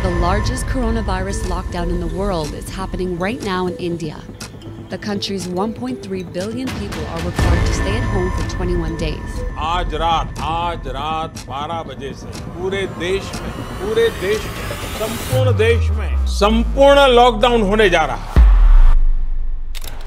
The largest coronavirus lockdown in the world is happening right now in India. The country's 1.3 billion people are required to stay at home for 21 days. आज रात 12 बजे से पूरे देश में संपूर्ण lockdown होने जा रहा है।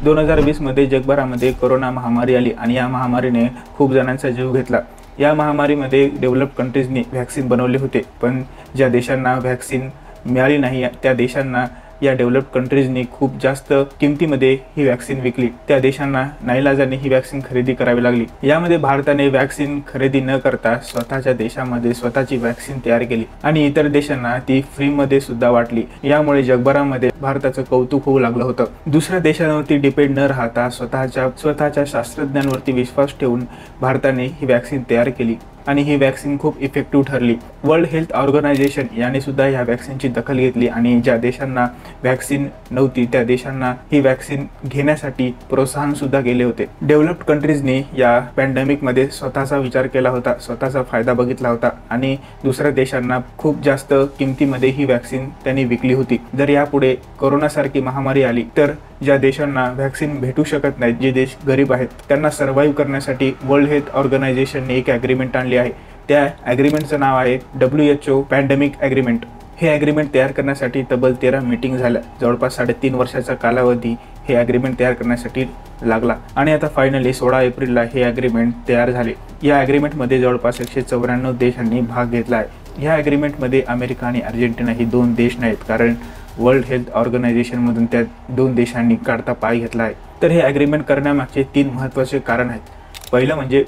2020 मध्ये जगभरामध्ये कोरोना महामारी आली आणि या महामारीने खूप जणांचा जीव घेतला। या महामारीमध्ये डेव्हलप्ड कंट्रीजनी व्हॅक्सिन बनवले होते, पण ज्या देशांना व्हॅक्सिन मिळाली नाही त्या देशांना या डेव्हलप्ड कंट्रीजनी खूप जास्त किमतीमध्ये ही व्हॅक्सिन विकली। त्या देशांना नाईलाजाने ही व्हॅक्सिन खरेदी करावी लागली। यामध्ये भारताने व्हॅक्सिन खरेदी न करता स्वतःच्या देशामध्ये स्वतःची व्हॅक्सिन तयार केली आणि इतर देशांना ती फ्री मध्ये सुद्धा वाटली। यामुळे जगभरामध्ये भारताचं कौतुक होऊ लागलं होतं। दुसऱ्या देशांवरती डिपेंड न राहता स्वतःच्या शास्त्रज्ञांवरती विश्वास ठेवून भारताने ही व्हॅक्सिन तयार केली आणि ही व्हॅक्सिन खूप इफेक्टिव्ह ठरली। वर्ल्ड हेल्थ ऑर्गनायझेशन याने सुद्धा या व्हॅक्सिनची दखल घेतली आणि ज्या देशांना व्हॅक्सिन नव्हती त्या देशांना ही व्हॅक्सिन घेण्यासाठी प्रोत्साहन सुद्धा केले होते। डेव्हलप्ड कंट्रीजनी या पॅन्डेमिक मध्ये स्वतःचा विचार केला होता, स्वतःचा फायदा बघितला होता आणि दुसऱ्या देशांना खूप जास्त किमतीमध्ये ही व्हॅक्सिन त्यांनी विकली होती। जर यापुढे कोरोनासारखी महामारी आली तर ज्या देशांना व्हॅक्सिन भेटू शकत नाहीत, जे देश गरीब आहेत, त्यांना सर्व्हाइव्ह करण्यासाठी वर्ल्ड हेल्थ ऑर्गनायझेशनने एक ॲग्रीमेंट आणली आहे। त्या ॲग्रीमेंटचं नाव आहे WHO पॅन्डेमिक ॲग्रीमेंट। हे ॲग्रीमेंट तयार करण्यासाठी तब्बल 13 मीटिंग झाल्या। जवळपास 3.5 वर्षाचा कालावधी हे ॲग्रीमेंट तयार करण्यासाठी लागला आणि आता फायनली 16 एप्रिलला हे ॲग्रीमेंट तयार झाले। या ॲग्रीमेंटमध्ये जवळपास 194 देशांनी भाग घेतला आहे। या ॲग्रीमेंटमध्ये अमेरिका आणि अर्जेंटिना ही 2 देश नाहीत, कारण वर्ल्ड हेल्थ ऑर्गनायझेशनमधून त्या 2 देशांनी काढता पाय घेतला आहे। तर हे ॲग्रीमेंट करण्यामागचे 3 महत्त्वाचे कारण आहेत। पहिलं म्हणजे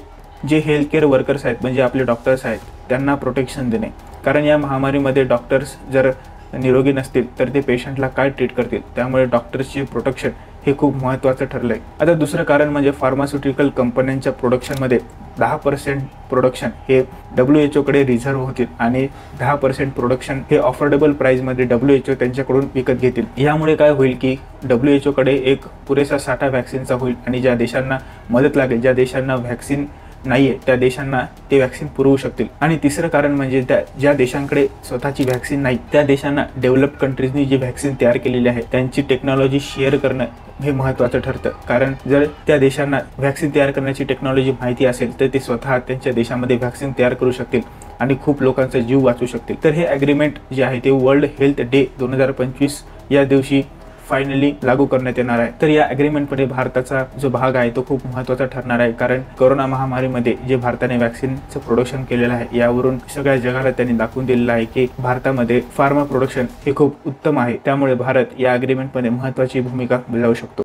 जे हेल्थकेअर वर्कर्स आहेत, म्हणजे आपले डॉक्टर्स आहेत, त्यांना प्रोटेक्शन देणे, कारण या महामारीमध्ये डॉक्टर्स जर निरोगी नसतील तर ते पेशंटला काय ट्रीट करतील, त्यामुळे डॉक्टर्सचे प्रोटेक्शन हे खूप महत्त्वाचं ठरलं आहे। आता दुसरं कारण म्हणजे फार्मास्युटिकल कंपन्यांच्या प्रोडक्शनमध्ये 10% प्रोडक्शन हे WHO कडे रिझर्व्ह होतील आणि 10% प्रोडक्शन हे अफोर्डेबल प्राइसमध्ये WHO त्यांच्याकडून विकत घेतील। यामुळे काय होईल की WHO कडे एक पुरेसा साठा व्हॅक्सिनचा होईल आणि ज्या देशांना मदत लागेल, ज्या देशांना व्हॅक्सिन नाहीये त्या देशांना ते व्हॅक्सिन पुरवू शकतील। आणि तिसरं कारण म्हणजे ज्या देशांकडे स्वतःची व्हॅक्सिन नाही त्या देशांना डेव्हलप्ड कंट्रीजनी जी व्हॅक्सिन तयार केलेली आहे त्यांची टेक्नॉलॉजी शेअर करणं हे महत्त्वाचं ठरतं, कारण जर त्या देशांना व्हॅक्सिन तयार करण्याची टेक्नॉलॉजी माहिती असेल तर ते स्वतः त्यांच्या देशामध्ये व्हॅक्सिन तयार करू शकतील आणि खूप लोकांचा जीव वाचू शकतील। तर हे ॲग्रीमेंट जे आहे ते वर्ल्ड हेल्थ डे 2025 या दिवशी फायनली लागू करण्यात येणार आहे। तर या ॲग्रीमेंटमध्ये भारताचा जो भाग आहे तो खूप महत्त्वाचा ठरणार आहे, कारण कोरोना महामारीमध्ये जे भारताने व्हॅक्सिनचं प्रोडक्शन केलेलं आहे यावरून सगळ्या जगाला त्यांनी दाखवून दिलेलं आहे की भारतामध्ये फार्मा प्रोडक्शन हे खूप उत्तम आहे। त्यामुळे भारत या ॲग्रीमेंटमध्ये महत्त्वाची भूमिका बजावू शकतो।